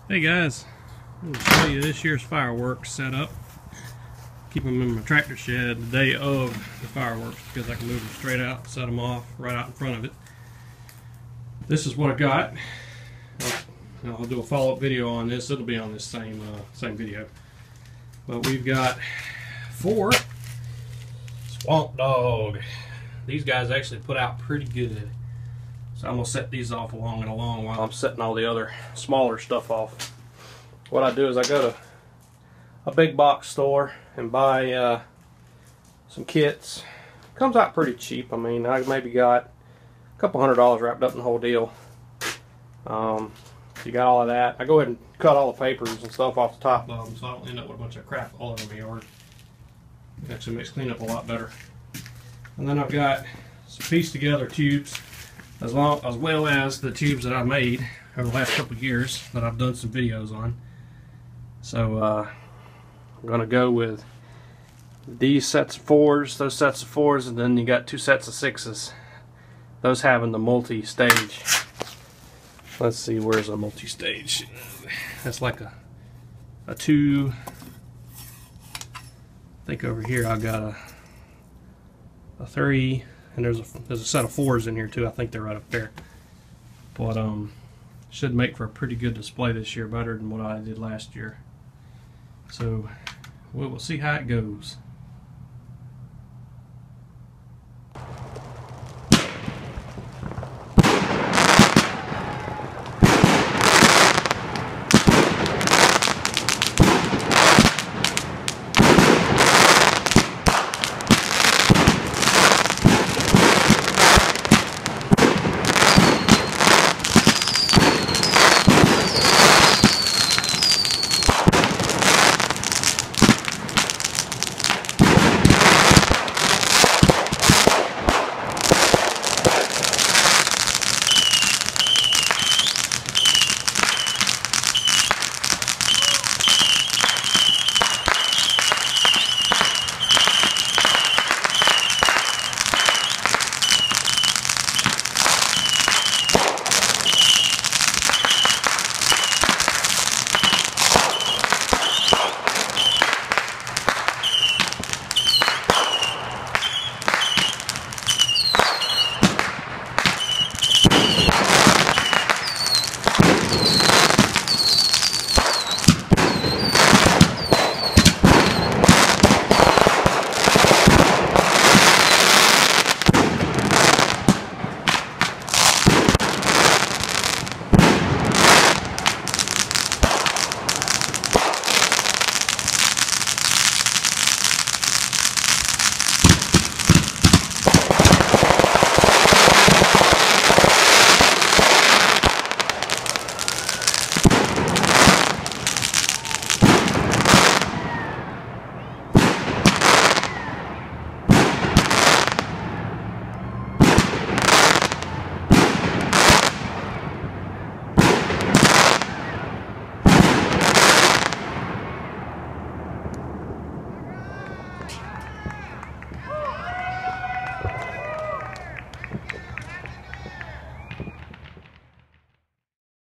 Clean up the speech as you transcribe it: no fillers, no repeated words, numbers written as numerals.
Hey guys, I'm going to show you this year's fireworks setup. Keep them in my tractor shed the day of the fireworks because I can move them straight out, set them off right out in front of it. This is what I got. I'll do a follow-up video on this. It'll be on this same video. But we've got 4 Swamp Dog. These guys actually put out pretty good. So I'm going to set these off along and along while I'm setting all the other smaller stuff off. What I do is I go to a big box store and buy some kits. Comes out pretty cheap. I mean, I maybe got a couple $100 wrapped up in the whole deal. You got all of that. I go ahead and cut all the papers and stuff off the top of them so I don't end up with a bunch of crap all over my yard. It actually makes cleanup a lot better. And then I've got some pieced together tubes, as well as the tubes that I've made over the last couple of years that I've done some videos on. So I'm going to go with these sets of 4s, those sets of 4s, and then you got 2 sets of 6s. Those having the multi-stage. Let's see, where's a multi-stage? That's like a 2. I think over here I got a 3, and there's a set of 4s in here too. I think they're right up there. But should make for a pretty good display this year, better than what I did last year. So we will see how it goes.